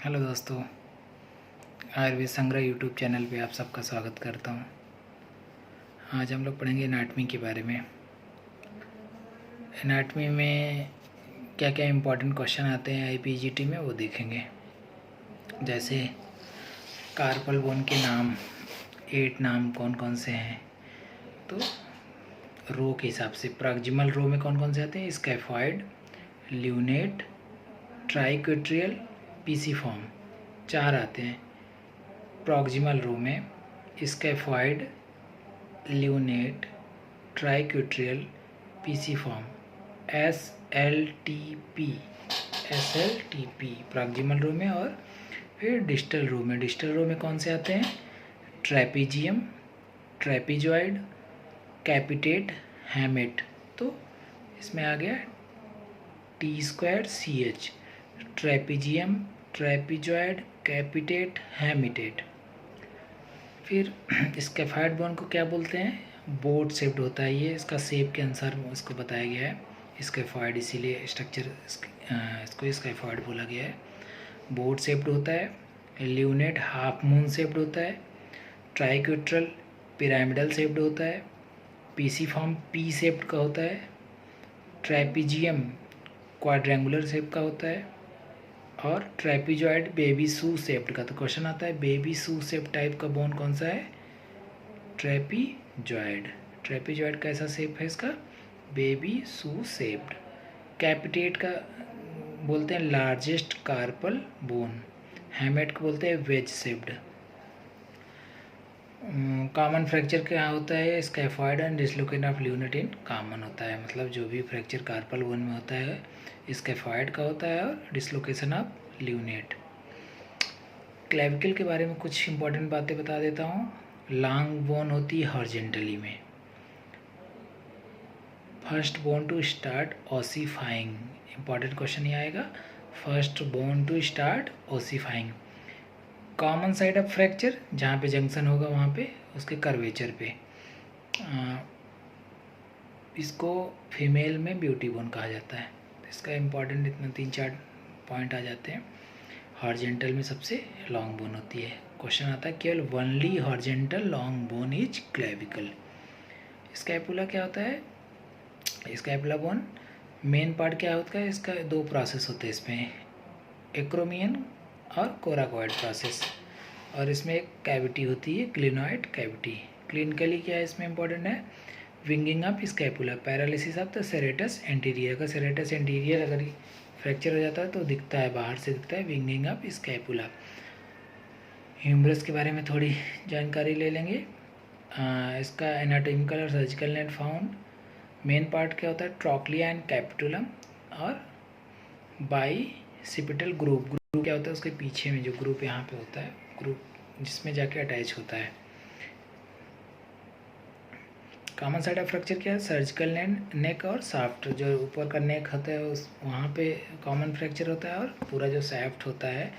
Hello दोस्तों, आयुर्वेद संग्रह YouTube channel पे आप सबका स्वागत करता हूँ। आज हम लोग पढ़ेंगे एनाटमी के बारे में। एनाटमी में क्या क्या इम्पोर्टेंट क्वेश्चन आते हैं आईपीजीटी में वो देखेंगे। जैसे कार्पल बोन के नाम 8 नाम कौन कौन से हैं, तो रो के हिसाब से प्रॉक्सिमल रो में कौन कौन से आते हैं, स्कैफॉइड, ल्यूनेट, ट्राइक्वेट्रियल, पीसीफॉर्म 4 आते हैं। प्रॉक्सिमल रो में scaphoid, lunate, ट्राइक्वेट्रियल, pisiform, SLTP proximal row में। और फिर डिस्टल रो में कौन से आते हैं, ट्रेपीजियम, ट्रेपीजॉइड, कैपिटेट, हैमेट। तो इसमें आ गया T2CH, ट्रेपीजियम, ट्रेपीजॉइड, कैपिटेट, हैमिटेट। फिर स्कैफॉइड बोन को क्या बोलते हैं, बोट शेप्ड होता है ये, इसका शेप के अनुसार इसको बताया गया है स्कैफॉइड, इसीलिए स्ट्रक्चर इसको स्कैफॉइड बोला गया है। बोट शेप्ड होता है। ल्यूनेट हाफ मून शेप्ड होता है। ट्राइक्वेट्रल पिरामिडल शेप्ड होता है। पीसीफॉर्म पी शेप्ड का होता है। ट्रेपीजियम क्वाड्रेंगुलर शेप का होता है। और ट्रेपीजॉइड बेबी शू शेप्ड का। तो क्वेश्चन आता है बेबी शू शेप टाइप का बोन कौन सा है, ट्रेपीजॉइड। ट्रेपीजॉइड कैसा शेप है इसका, बेबी शू शेप्ड। कैपिटेट का बोलते हैं लार्जेस्ट कार्पल बोन। हैमेट को बोलते हैं वेज शेप्ड। कॉमन फ्रैक्चर क्या होता है, scaphoid and dislocation of lunate in common होता है। मतलब जो भी फ्रैक्चर कार्पल बोन में होता है स्कैफॉइड का होता है और डिसलोकेशन ऑफ ल्यूनेट। क्लेविकल के बारे में कुछ इंपॉर्टेंट बातें बता देता हूँ। लॉन्ग बोन होती है हॉरिजॉन्टली में। First bone to start ओसिफाइंग, important question ये आएगा, first bone to start ओसिफाइंग। Common side of fracture, जहाँ पे जंक्शन होगा वहाँ पे उसके कर्वेचर पे। इसको फीमेल में ब्यूटी बोन कहा जाता है। इसका इम्पॉर्टेंट इतना 3-4 पॉइंट आ जाते हैं। हॉरिजॉन्टल में सबसे लॉन्ग बोन होती है। क्वेश्चन आता है केवल only horizontal long bone is clavicle. Scapula क्या होता है, स्कैपुला बोन मेन पार्ट क्या होता है, इसका 2 प्रोसेस होते हैं इसमें, एक्रोमियन और कोराकॉइड प्रोसेस। और इसमें एक कैविटी होती है क्लिनॉइड कैविटी। क्लिनिकली क्या है इसमें इंपॉर्टेंट है, winging of scapula, paralysis of the serratus anterior. का सेरेटस एंटीरियर अगर फ्रैक्चर हो जाता है तो दिखता है, बाहर से दिखता है, विंगिंग ऑफ स्कैपुला। ह्यूमरस के बारे में थोड़ी जानकारी ले लेंगे। इसका एनाटॉमिकल और surgical net found. Main part क्या होता है, ट्रॉक्लिया एंड कैपिटुलम। और बाइसिपिटल ग्रुप क्या होता है, उसके पीछे में जो ग्रुप यहाँ पे होता है, ग्रुप जिसमें जाके अटैच होता है। कॉमन साइड ऑफ फ्रैक्चर क्या है, सर्जिकल नेक और साफ्ट। जो ऊपर का नेक होता है उस वहाँ पे कॉमन फ्रैक्चर होता है, और पूरा जो सैफ्ट होता है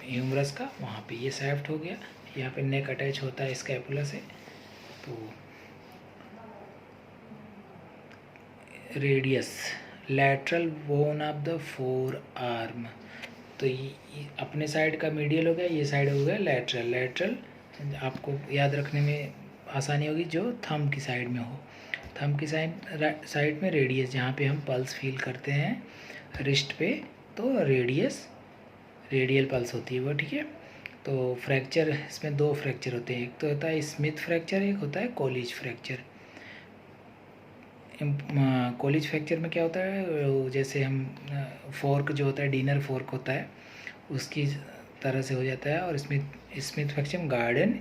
ह्यूमरस का वहाँ पे, ये सैफ्ट हो गया, यहाँ पे नेक अटैच होता है स्कैपुला से। तो radius, lateral bone of the four arm. तो ये अपने साइड का मीडियल हो गया, ये साइड हो गया लैटरल। लैटरल आपको याद रखने में आसानी होगी जो थंब की साइड में हो। थंब की साइड में रेडियस, जहाँ पे हम पल्स फील करते हैं रिस्ट पे, तो रेडियल पल्स होती है वो, ठीक है। तो फ्रैक्चर इसमें 2 फ्रैक्चर होते हैं, एक तो होता है स्मिथ फ्रैक्चर, एक होता है कोलिज फ्रैक्चर। कोलिज फ्रैक्चर में क्या होता है, जैसे हम फोर्क जो होता है, डिनर फोर्क होता है, उसकी तरह से हो जाता है। और स्मिथ फ्रैक्चर में गार्डन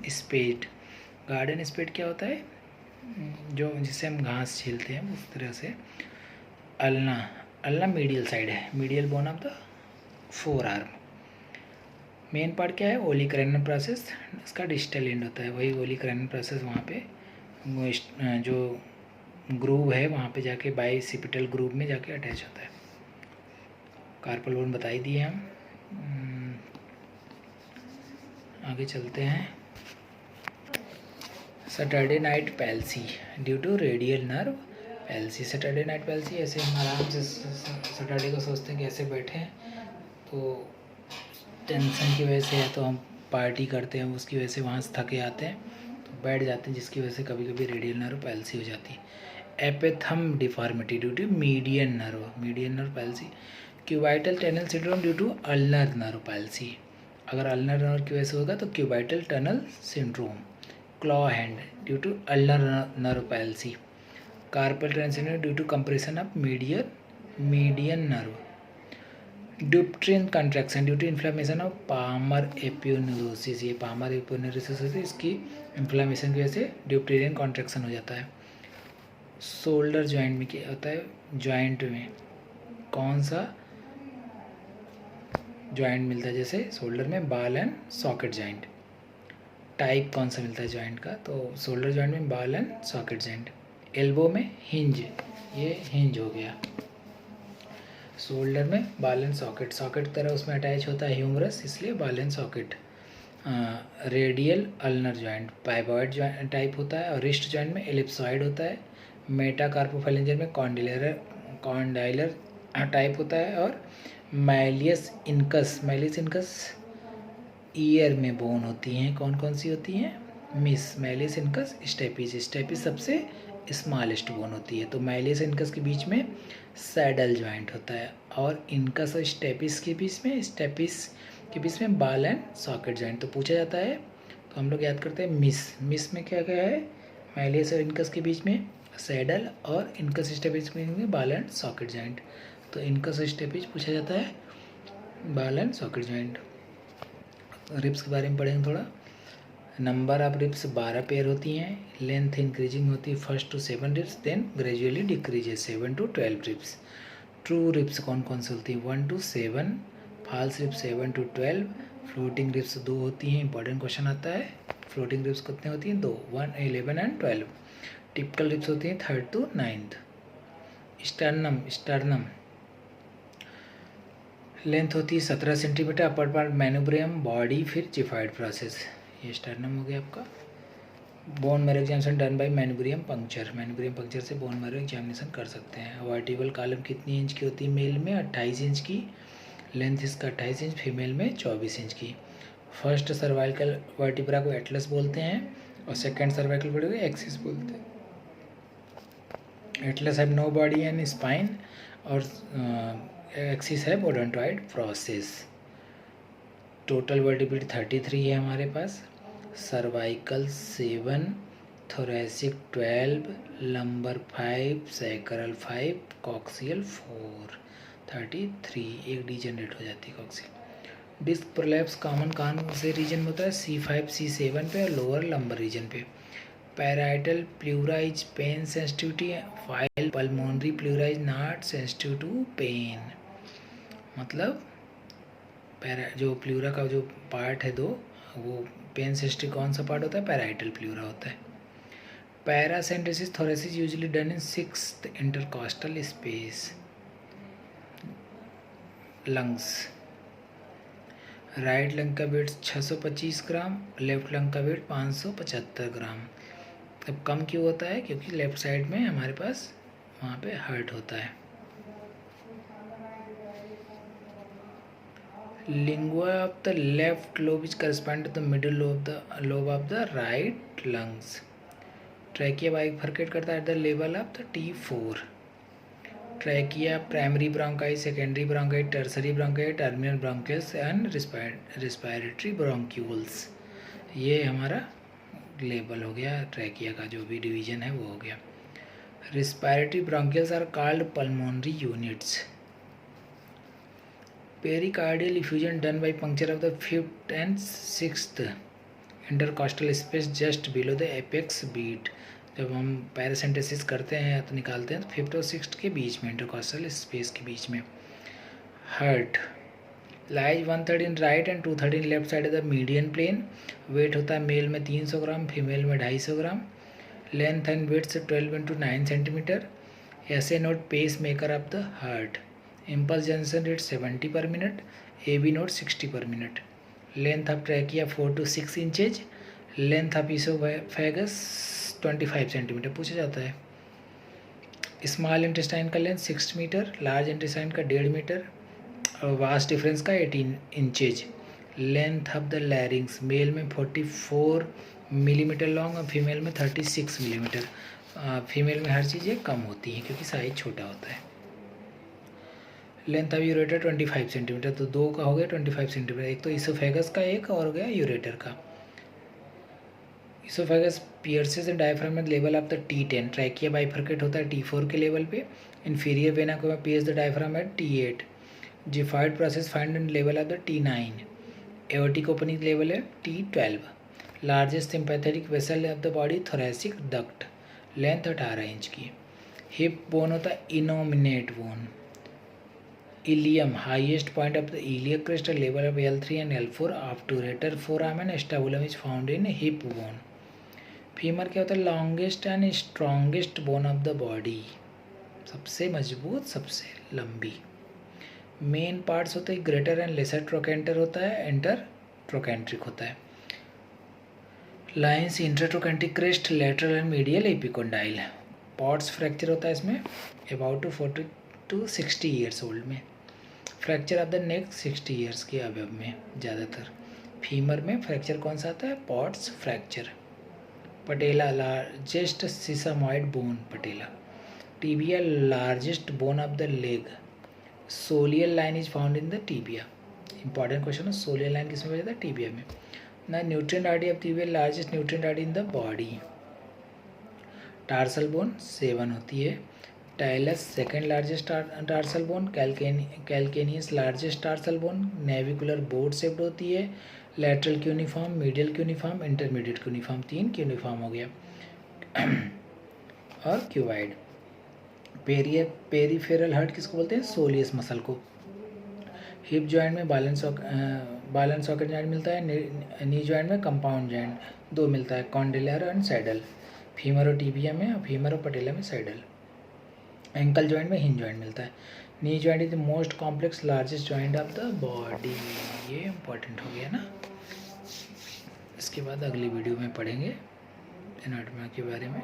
स्पेड क्या होता है, जो जिससे हम घास छीलते हैं उस तरह से। अल्ना मीडियल साइड है, medial bone of the four arm. Main part क्या है, ओलिक्रैनियन प्रोसेस, इसका डिस्टल एंड होता है, वही ओलिक्रैनियन प्रोसेस वहाँ पे जो ग्रूव है वहाँ पे जाके बाइसिपिटल ग्रूव में जाके अटैच होता है। कार्पल बोन बता ही दिए हम। आगे चलते हैं। Saturday night palsy due to radial nerve palsy. Saturday night palsy, ऐसे हम आराम से सैटरडे को सोचते हैं कि ऐसे बैठे हैं तो टेंशन की वजह से या तो हम पार्टी करते हैं उसकी वजह से वहाँ से थके आते हैं तो बैठ जाते हैं, जिसकी वजह से कभी कभी रेडियल नर्व पैल्सी हो जाती है। एपिथम deformity due to median nerve palsy. Cubital tunnel syndrome due to ulnar nerve palsy. अगर अल्नर नर्व की वजह से होगा तो cubital tunnel syndrome. Claw hand due to ulnar nerve palsy. Carpal tunnel syndrome due to compression of median nerve. ड्यूप्ट्रिन contraction due to inflammation of Palmer एपियोनेरोसिस। ये Palmer एपियोनेरोसिस होती है, इसकी इन्फ्लेमेशन की वजह से ड्यूप्ट्रिन कॉन्ट्रैक्शन हो जाता है। शोल्डर जॉइंट में क्या होता है, जॉइंट में कौन सा जॉइंट मिलता है, जैसे शोल्डर में ball and socket joint. Type कौन सा मिलता है जॉइंट का, तो शोल्डर जॉइंट में ball and socket joint. Elbow में हिंज, ये हिंज हो गया। शोल्डर में बॉल एंड सॉकेट तरह उसमें अटैच होता है ह्यूमरस, इसलिए ball and socket. Radial ulnar joint पाइवॉइड joint type होता है, और रिस्ट जॉइंट में एलिप्सॉइड होता है। मेटाकार्पोफैलेंजर में कॉन्डाइलर टाइप होता है, और मैलियस इनकस ईयर में बोन होती हैं। कौन कौन सी होती हैं, मिस मैलियस इनकस स्टेपिस सबसे स्मॉलेस्ट बोन होती है। तो मैलियस इनकस के बीच में सैडल जॉइंट होता है, और इनकस और स्टेपिस के बीच में बॉल एंड सॉकेट जॉइंट। तो पूछा जाता है तो हम लोग याद करते हैं मिस में क्या क्या है, मैलियस और इनकस के बीच में सैडल, और इनकस स्टेपिस में बॉल एंड सॉकेट जॉइंट। तो इनकस स्टेपिस पूछा जाता है, ball and socket joint. Ribs के बारे में पढ़ेंगे थोड़ा। नंबर ऑफ रिब्स 12 पेयर होती हैं। लेंथ इंक्रीजिंग होती है 1 to 7 ribs, then gradually decreases 7 to 12 ribs. True ribs कौन कौन सी होती हैं, 1 to 7, false ribs 7 to 12, floating ribs 2 होती हैं। इंपॉर्टेंट क्वेश्चन आता है, फ्लोटिंग रिब्स कितने होती हैं, 2, 1, 11 and 12। टिपिकल रिब्स होती हैं 3rd to 9th। Sternum length होती है 17 centimetre. Upper part manubrium, body फिर जिफाइड प्रोसेस। ये स्टर्नम हो गया आपका। Bone marrow examination done by manubrium puncture से बोन मैरो एग्जामिनेशन कर सकते हैं। वर्टिबल कॉलम कितनी इंच की होती है, मेल में 28 इंच की, लेंथ इसका 28 इंच, फीमेल में 24 इंच की। फर्स्ट सर्वाइकल वर्टिब्रा को एटलस बोलते हैं, और सेकेंड सर्वाइकल वर्टिब्रा को एक्सिस बोलते हैं। Atlas have know body and spine, और एक्सिस है ओडोंटॉइड प्रोसेस। टोटल वर्टिब्रेट 33 है हमारे पास। Cervical 7, thoracic 12, lumbar 5, sacral 5, coxal 4, 33। एक डी जनरेट हो जाती है कॉक्सियल। डिस्क प्रोलैप्स कॉमन से रीजन में होता है, C5 C7 पे, और लोअर लंबर रीजन पे। Parietal pleura is pain sensitivity, while pulmonary pleura is not sensitive to pain. मतलब जो प्लूरा का जो पार्ट है दो, वो पेन सेंसिटिव कौन सा पार्ट होता है, पैराइटल प्लूरा होता है। पैरासेंटेसिस thoracic usually done in 6th intercostal space. Lungs, right lung का वेट 625 ग्राम, लेफ्ट लंग का वेट 575 ग्राम। अब कम क्यों होता है, क्योंकि लेफ्ट साइड में हमारे पास वहाँ पे हर्ट होता है। Lingula of the left lobe is correspond to the middle lobe of the right lungs. Trachea bifurcate करता है at the level of the T4। Trachea primary bronchi, secondary bronchi, tertiary bronchi, terminal bronchioles and respiratory bronchioles. ये हमारा level हो गया trachea का, जो भी division है वो हो गया। Respiratory bronchioles are called pulmonary units. Pericardial effusion done by puncture of the 5th and 6th intercostal space just below the apex beat. जब हम पैरासेंटेसिस करते हैं तो निकालते हैं तो 5th और 6th के बीच में, इंटरकॉस्टल स्पेस के बीच में। Heart lies 1/3 in right and 2/3 in left side of the median plane. Weight होता है मेल में 300 ग्राम, फीमेल में 250 ग्राम। लेंथ एंड वेट से 12 into 9 centimetre. SA node pacemaker of the heart. Impulse generation rate 70 per minute, AB node 60 per minute। Length of trachea 4 to 6 inches, length of oesophagus 25 centimetre पूछा जाता है। Small intestine का length 6 metre, large intestine का 1.5 metre, और vas deferens का 18 inches. Length of the larynx, male में 44 millimetre long और female में 36 मिलीमीटर। फीमेल में हर चीज़ें कम होती हैं क्योंकि साइज छोटा होता है। लेंथ ऑफ यूरेटर 25 सेंटीमीटर, तो दो का हो गया 25 सेंटीमीटर, एक तो इसोफेगस का एक और हो गया यूरेटर का। Oesophagus pierces the diaphragm at level of the T10, trachea bifurcate होता है T4 के लेवल पे, इन्फीरियर वेना को piers the diaphragm eight T8, जिफाइड process find at level of the T9, aortic opening level है T12, largest sympathetic vessel of the body thoracic duct, length 18 inch की। Hip bone होता है innominate bone. Ilium, highest point of the iliac crest level of L3 and L4, obturator forearm and स्टैबुलम is found in hip bone. Femur क्या होता है, longest and strongest bone of the body, सबसे मजबूत सबसे लंबी। Main parts होते हैं greater and lesser trochanter होता है, एंटर ट्रोकेंट्रिक होता है। Lines intertrochanteric crest, lateral and medial epicondyle. Pott's fracture होता है इसमें अबाउट 40 to 60 ईयर्स ओल्ड में। Fracture of the neck 60 years के अबव में ज़्यादातर। फीमर में फ्रैक्चर कौन सा आता है, pott's fracture. Patella, largest sesamoid bone patella. Tibia, largest bone of the leg. Soleal line is found in the tibia. Important question है, सोलियल लाइन किसमें बचा था, टीबिया में। ना nutrient artery of tibia, largest nutrient artery in the body. Tarsal bone 7 होती है। Tiles, second largest tarsal bone. Calcaneus, largest tarsal bone, navicular board shaped होती है। Lateral cuneiform, medial cuneiform, intermediate cuneiform, 3 cuneiform हो गया। और cuboid. Peripheral hurt किसको बोलते हैं, सोलियस मसल को। हिप जॉइंट में बालन सॉकेट जॉइंट मिलता है। नी जॉइंट में कंपाउंड जॉइंट 2 मिलता है, कॉन्डिलर एंड सैडल। फीमर और टीबिया में, फीमर और पटेला में सैडल। एंकल जॉइंट में हिंज जॉइंट मिलता है। Knee joint is the most complex largest joint of the body. ये इंपॉर्टेंट हो गया ना। इसके बाद अगली वीडियो में पढ़ेंगे एनाटॉमी के बारे में।